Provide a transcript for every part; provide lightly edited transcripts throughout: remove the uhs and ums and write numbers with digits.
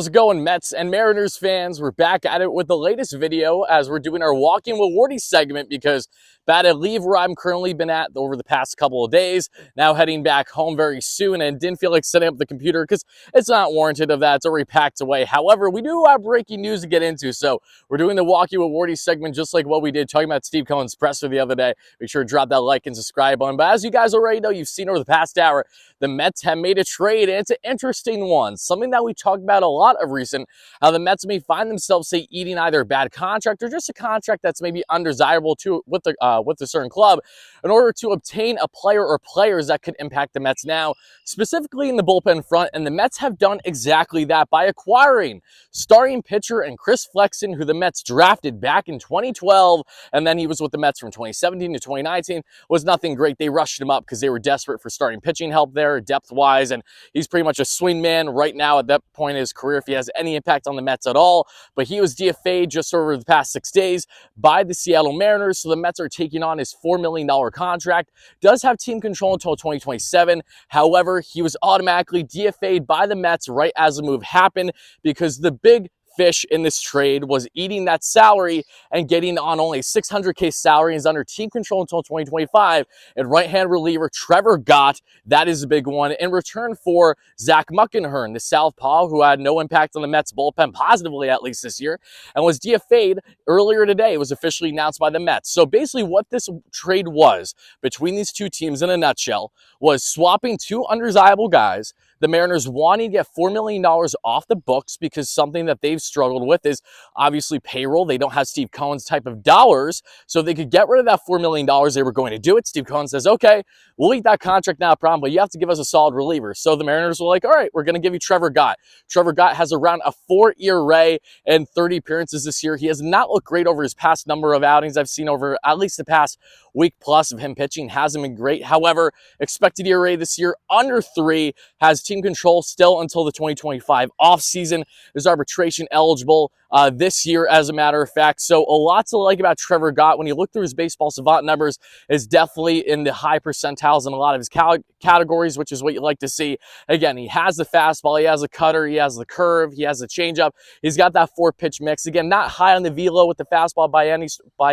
How's it going, Mets and Mariners fans? We're back at it with the latest video as we're doing our Walking with Wardy segment because about to leave where I'm currently been at over the past couple of days. Now heading back home very soon and didn't feel like setting up the computer because it's not warranted of that. It's already packed away. However, we do have breaking news to get into. So we're doing the Walking with Wardy segment just like what we did talking about Steve Cohen's presser the other day. Make sure to drop that like and subscribe button. But as you guys already know, you've seen over the past hour, the Mets have made a trade, and it's an interesting one. Something that we talked about a lot of recent, how the Mets may find themselves, say, eating either a bad contract or just a contract that's maybe undesirable to with a certain club in order to obtain a player or players that could impact the Mets now, specifically in the bullpen front. And the Mets have done exactly that by acquiring starting pitcher and Chris Flexen, who the Mets drafted back in 2012, and then he was with the Mets from 2017 to 2019. Was nothing great. They rushed him up because they were desperate for starting pitching help there, depth-wise, and he's pretty much a swing man right now at that point in his career if he has any impact on the Mets at all. But he was DFA'd just over the past 6 days by the Seattle Mariners, so the Mets are taking on his $4 million contract. Does have team control until 2027. However, he was automatically DFA'd by the Mets right as the move happened because the big fish in this trade was eating that salary and getting on only $600K salary and is under team control until 2025. And right-hand reliever Trevor Gott, that is a big one, in return for Zach Muckenhirn, the southpaw who had no impact on the Mets bullpen positively at least this year and was DFA'd earlier today. It was officially announced by the Mets. So basically what this trade was between these two teams in a nutshell was swapping two undesirable guys. The Mariners wanting to get $4 million off the books because something that they've struggled with is obviously payroll. They don't have Steve Cohen's type of dollars, so they could get rid of that $4 million. They were going to do it. Steve Cohen says, okay, we'll eat that contract, not a problem, but you have to give us a solid reliever. So the Mariners were like, all right, we're going to give you Trevor Gott. Trevor Gott has around a 4 ERA and 30 appearances this year. He has not looked great over his past number of outings I've seen over at least the past week plus of him pitching. Hasn't been great. However, expected ERA this year under 3, has team control still until the 2025 offseason. Is arbitration eligible this year, as a matter of fact. So a lot to like about Trevor Gott. When you look through his baseball savant numbers, is definitely in the high percentiles in a lot of his categories, which is what you like to see. Again, he has the fastball, he has a cutter, he has the curve, he has the changeup. He's got that 4-pitch mix. Again, not high on the velo with the fastball by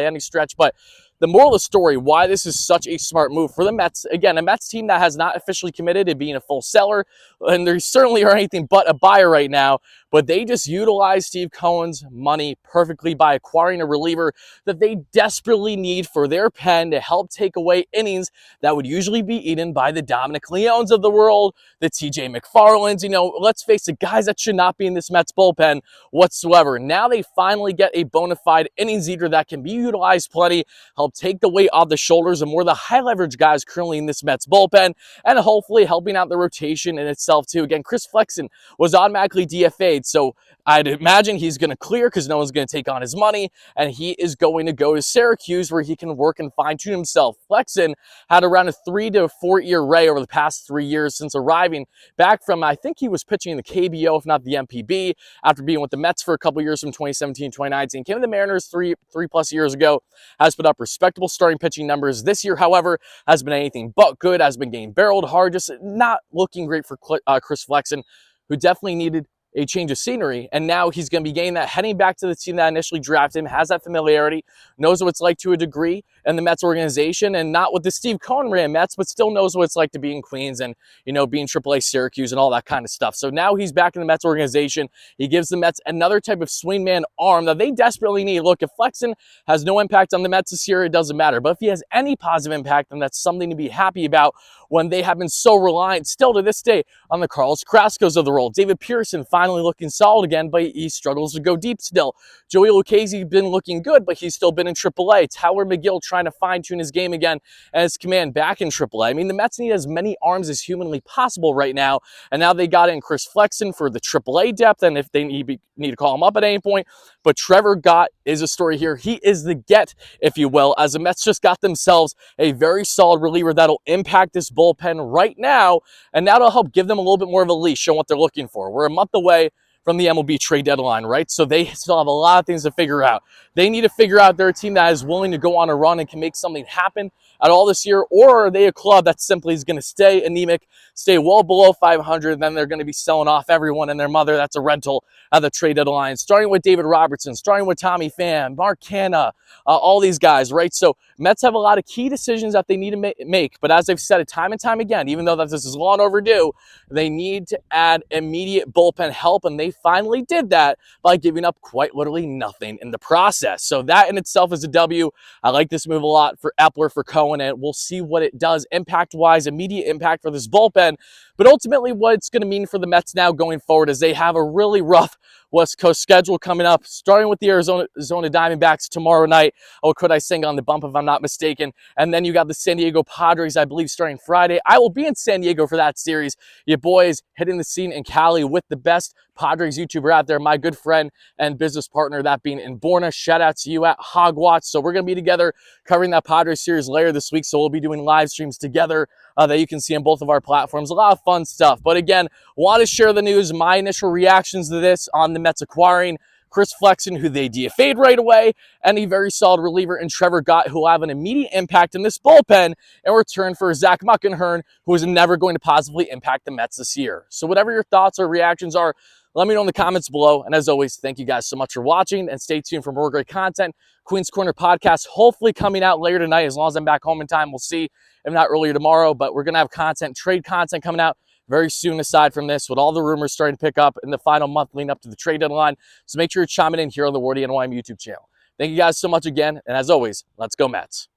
any stretch, but the moral of the story, why this is such a smart move for the Mets. Again, a Mets team that has not officially committed to being a full seller, and they certainly are anything but a buyer right now, but they just utilize Steve Cohen's money perfectly by acquiring a reliever that they desperately need for their pen to help take away innings that would usually be eaten by the Dominic Leones of the world, the TJ McFarlands. You know, let's face it, guys that should not be in this Mets bullpen whatsoever. Now they finally get a bona fide innings eater that can be utilized plenty, help take the weight off the shoulders of more of the high leverage guys currently in this Mets bullpen, and hopefully helping out the rotation in itself too. Again, Chris Flexen was automatically DFA'd, so I'd imagine he's going to clear because no one's going to take on his money, and he is going to go to Syracuse where he can work and fine-tune himself. Flexen had around a 3 to 4 ERA over the past 3 years since arriving back from, I think he was pitching in the KBO, if not the MPB, after being with the Mets for a couple years from 2017 2019. Came to the Mariners three plus years ago, has put up respectable starting pitching numbers. This year, however, has been anything but good, has been getting barreled hard, just not looking great for Chris Flexen, who definitely needed a change of scenery, and now he's going to be getting that, heading back to the team that initially drafted him, has that familiarity, knows what it's like to a degree in the Mets organization, and not with the Steve Cohen ran Mets, but still knows what it's like to be in Queens and, you know, being AAA Syracuse and all that kind of stuff. So now he's back in the Mets organization. He gives the Mets another type of swingman arm that they desperately need. Look, if Flexen has no impact on the Mets this year, it doesn't matter, but if he has any positive impact, then that's something to be happy about when they have been so reliant still to this day on the Carlos Carrascos of the world. David Pearson finally looking solid again, but he struggles to go deep still. Joey Lucchesi's been looking good, but he's still been in AAA. Tyler McGill trying to fine-tune his game again and his command back in AAA. I mean, the Mets need as many arms as humanly possible right now, and now they got in Chris Flexen for the AAA depth, and if they need to call him up at any point. But Trevor Gott is a story here. He is the get, if you will, as the Mets just got themselves a very solid reliever that'll impact this bullpen right now, and that'll help give them a little bit more of a leash on what they're looking for. We're a month away from the MLB trade deadline, right? So they still have a lot of things to figure out. They need to figure out they're a team that is willing to go on a run and can make something happen at all this year, or are they a club that simply is going to stay anemic, stay well below 500, then they're going to be selling off everyone and their mother that's a rental at the trade deadline, starting with David Robertson, starting with Tommy Pham, Mark Canha, all these guys, right? So Mets have a lot of key decisions that they need to make, but as I've said it time and time again, even though that this is long overdue, they need to add immediate bullpen help, and they finally did that by giving up quite literally nothing in the process. So that in itself is a W. I like this move a lot for Epler, for Cohen, and we'll see what it does impact-wise, immediate impact for this bullpen. But ultimately what it's going to mean for the Mets now going forward is they have a really rough West Coast schedule coming up, starting with the Arizona Diamondbacks tomorrow night. Oh, could I sing on the bump if I'm not mistaken? And then you got the San Diego Padres, I believe, starting Friday. I will be in San Diego for that series. Your boys hitting the scene in Cali with the best Padres YouTuber out there, my good friend and business partner, that being in Borna. Shout out to you at Hogwatch. So we're going to be together covering that Padres series later this week. So we'll be doing live streams together that you can see on both of our platforms. A lot of fun stuff. But again, want to share the news, my initial reactions to this on the Mets acquiring Chris Flexen, who they DFA'd right away, and a very solid reliever in Trevor Gott, who will have an immediate impact in this bullpen in return for Zach Muckenhirn, who is never going to positively impact the Mets this year. So whatever your thoughts or reactions are, let me know in the comments below. And as always, thank you guys so much for watching, and stay tuned for more great content. Queen's Corner podcast hopefully coming out later tonight, as long as I'm back home in time. We'll see, if not earlier tomorrow, but we're going to have content, trade content coming out very soon aside from this, with all the rumors starting to pick up in the final month leading up to the trade deadline. So make sure you're chiming in here on the WardyNYM YouTube channel. Thank you guys so much again, and as always, let's go Mets.